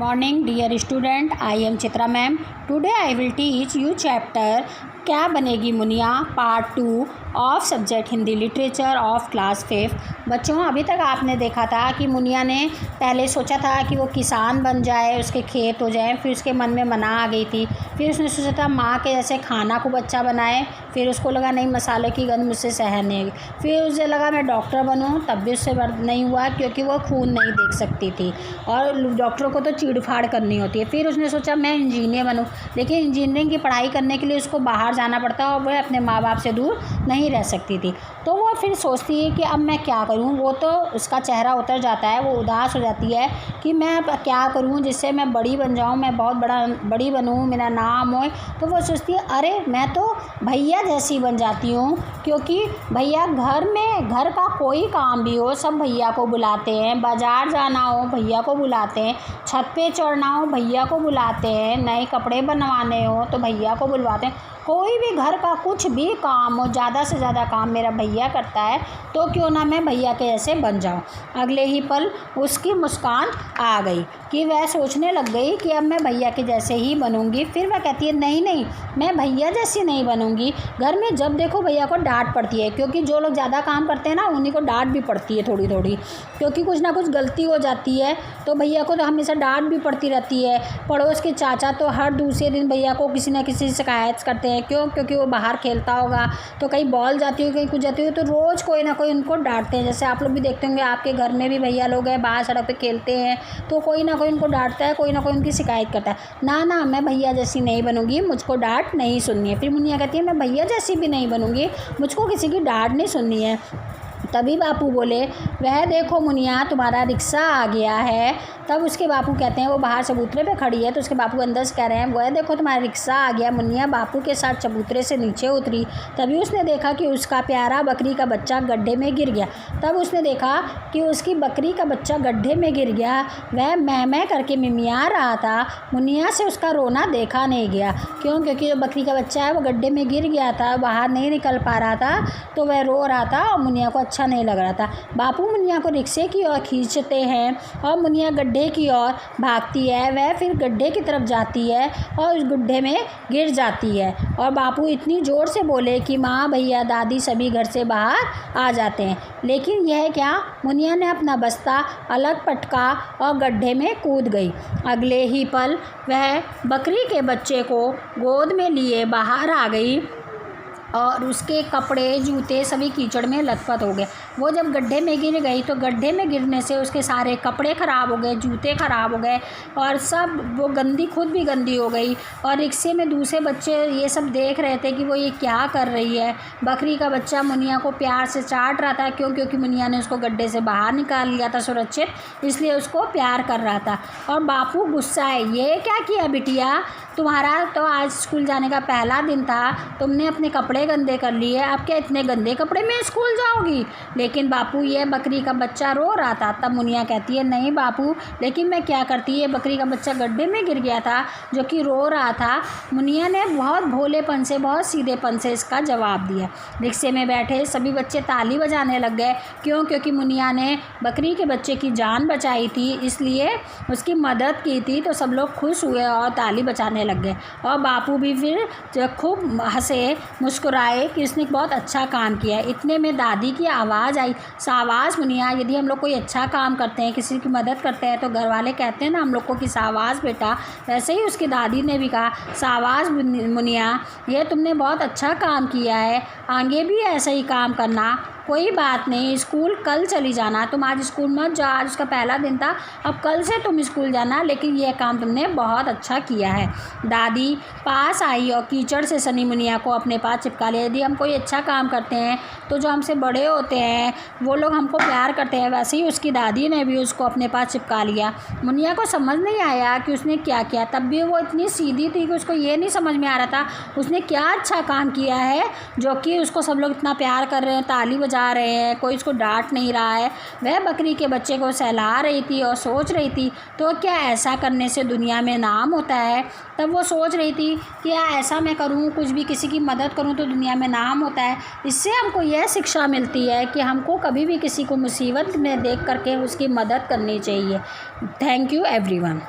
Morning dear student, I am Chitra ma'am. Today I will teach you chapter क्या बनेगी Muniya part 2 of subject Hindi literature of class 5। बच्चों, अभी तक आपने देखा था कि मुनिया ने पहले सोचा था कि वो किसान बन जाए, उसके खेत हो जाए, फिर उसके मन में मना आ गई थी। फिर उसने सोचा था माँ के जैसे खाना खूब अच्छा बनाए, फिर उसको लगा नहीं मसाले की गंध मुझसे सहन नहीं होगी। फिर उसे लगा मैं डॉक्टर बनूँ, तब भी उससे नहीं हुआ क्योंकि वो खून नहीं देख सकती थी और डॉक्टरों को तो चीड़-फाड़ करनी होती है। फिर उसने सोचा मैं इंजीनियर बनूँ, लेकिन इंजीनियरिंग की पढ़ाई करने के लिए उसको बाहर जाना पड़ता और वह अपने माँ बाप से दूर नहीं रह सकती थी। तो वो फिर सोचती है कि अब मैं क्या करूँ। वो तो उसका चेहरा उतर जाता है, वो उदास हो जाती है कि मैं अब क्या करूँ जिससे मैं बड़ी बन जाऊँ, मैं बहुत बड़ी बनूँ, मेरा नाम हो। तो वो सोचती है अरे मैं तो भैया जैसी बन जाती हूँ, क्योंकि भैया घर का कोई काम भी हो सब भैया को बुलाते हैं, बाज़ार जाना हो भैया को बुलाते हैं, छत पे चढ़ना हो भैया को बुलाते हैं, नए कपड़े बनवाने हो तो भैया को बुलवाते हैं। कोई भी घर का कुछ भी काम हो, ज़्यादा से ज़्यादा काम मेरा भैया करता है, तो क्यों ना मैं भैया के जैसे बन जाऊं। अगले ही पल उसकी मुस्कान आ गई कि वह सोचने लग गई कि अब मैं भैया के जैसे ही बनूंगी। फिर वह कहती है नहीं नहीं, मैं भैया जैसी नहीं बनूंगी। घर में जब देखो भैया को डांट पड़ती है, क्योंकि जो लोग ज़्यादा काम करते हैं ना उन्हीं को डांट भी पड़ती है थोड़ी थोड़ी, क्योंकि कुछ ना कुछ गलती हो जाती है तो भैया को तो हमेशा डांट भी पड़ती रहती है। पड़ोस के चाचा तो हर दूसरे दिन भैया को किसी न किसी शिकायत करते हैं। क्यों? क्योंकि वो बाहर खेलता होगा तो कहीं बॉल जाती हो, कहीं कुछ जाती हो, तो रोज़ कोई ना कोई उनको डांटते हैं। जैसे आप लोग भी देखते होंगे, आपके घर में भी भैया लोग हैं, बाहर सड़क पे खेलते हैं तो कोई ना कोई उनको डांटता है, कोई ना कोई उनकी शिकायत करता है। ना ना, मैं भैया जैसी नहीं बनूंगी, मुझको डांट नहीं सुननी है। फिर मुनिया कहती है मैं भैया जैसी भी नहीं बनूंगी, मुझको किसी की डांट नहीं सुननी है। तभी बापू बोले वह देखो मुनिया तुम्हारा रिक्शा आ गया है। तब उसके बापू कहते हैं, वो बाहर चबूतरे पे खड़ी है तो उसके बापू अंदर से कह रहे हैं वह देखो तुम्हारा रिक्शा आ गया। मुनिया बापू के साथ चबूतरे से नीचे उतरी, तभी उसने देखा कि उसका प्यारा बकरी का बच्चा गड्ढे में गिर गया। तब उसने देखा कि उसकी बकरी का बच्चा गड्ढे में गिर गया, वह मैं करके मिमिया रहा था। मुनिया से उसका रोना देखा नहीं गया। क्यों? क्योंकि जो बकरी का बच्चा है वो गड्ढे में गिर गया था, बाहर नहीं निकल पा रहा था, तो वह रो रहा था और मुनिया को अच्छा नहीं लग रहा था। बापू मुनिया को रिक्शे की ओर खींचते हैं और मुनिया गड्ढे की ओर भागती है। वह फिर गड्ढे की तरफ जाती है और उस गड्ढे में गिर जाती है और बापू इतनी ज़ोर से बोले कि माँ भैया दादी सभी घर से बाहर आ जाते हैं। लेकिन यह क्या, मुनिया ने अपना बस्ता अलग पटका और गड्ढे में कूद गई। अगले ही पल वह बकरी के बच्चे को गोद में लिए बाहर आ गई और उसके कपड़े जूते सभी कीचड़ में लथपथ हो गए। वो जब गड्ढे में गिर गई तो गड्ढे में गिरने से उसके सारे कपड़े ख़राब हो गए, जूते ख़राब हो गए और सब वो गंदी, खुद भी गंदी हो गई। और रिक्शे में दूसरे बच्चे ये सब देख रहे थे कि वो ये क्या कर रही है। बकरी का बच्चा मुनिया को प्यार से चाट रहा था। क्यों? क्योंकि मुनिया ने उसको गड्ढे से बाहर निकाल लिया था सुरक्षित, इसलिए उसको प्यार कर रहा था। और बापू गुस्सा है, ये क्या किया बिटिया, तुम्हारा तो आज स्कूल जाने का पहला दिन था, तुमने अपने कपड़े गंदे कर लिए, अब क्या इतने गंदे कपड़े में स्कूल जाओगी। लेकिन बापू ये बकरी का बच्चा रो रहा था। तब मुनिया कहती है नहीं बापू, लेकिन मैं क्या करती, ये बकरी का बच्चा गड्ढे में गिर गया था जो कि रो रहा था। मुनिया ने बहुत भोलेपन से, बहुत सीधेपन से इसका जवाब दिया। रिक्शे में बैठे सभी बच्चे ताली बजाने लग गए। क्यों? क्योंकि मुनिया ने बकरी के बच्चे की जान बचाई थी, इसलिए उसकी मदद की थी, तो सब लोग खुश हुए और ताली बजाने लग गए। और बापू भी फिर खूब हंसे, मुस्कुराए कि उसने बहुत अच्छा काम किया है। इतने में दादी की आवाज़ आई, शाबाश मुनिया, यदि हम लोग कोई अच्छा काम करते हैं, किसी की मदद करते हैं तो घर वाले कहते हैं ना हम लोग को कि शाबाश बेटा, वैसे ही उसकी दादी ने भी कहा शाबाश मुनिया, ये तुमने बहुत अच्छा काम किया है, आगे भी ऐसा ही काम करना। कोई बात नहीं, स्कूल कल चली जाना, तुम आज स्कूल मत जाओ, आज उसका पहला दिन था, अब कल से तुम स्कूल जाना, लेकिन यह काम तुमने बहुत अच्छा किया है। दादी पास आई और कीचड़ से सनी मुनिया को अपने पास चिपका लिया। यदि हम कोई अच्छा काम करते हैं तो जो हमसे बड़े होते हैं वो लोग हमको प्यार करते हैं, वैसे ही उसकी दादी ने भी उसको अपने पास चिपका लिया। मुनिया को समझ नहीं आया कि उसने क्या किया, तब भी वो इतनी सीधी थी कि उसको ये नहीं समझ में आ रहा था उसने क्या अच्छा काम किया है जो कि उसको सब लोग इतना प्यार कर रहे हैं, ताली जा रहे हैं, कोई इसको डांट नहीं रहा है। वह बकरी के बच्चे को सहला रही थी और सोच रही थी तो क्या ऐसा करने से दुनिया में नाम होता है। तब वो सोच रही थी कि या ऐसा मैं करूँ, कुछ भी किसी की मदद करूँ तो दुनिया में नाम होता है। इससे हमको यह शिक्षा मिलती है कि हमको कभी भी किसी को मुसीबत में देख करके उसकी मदद करनी चाहिए। Thank you everyone.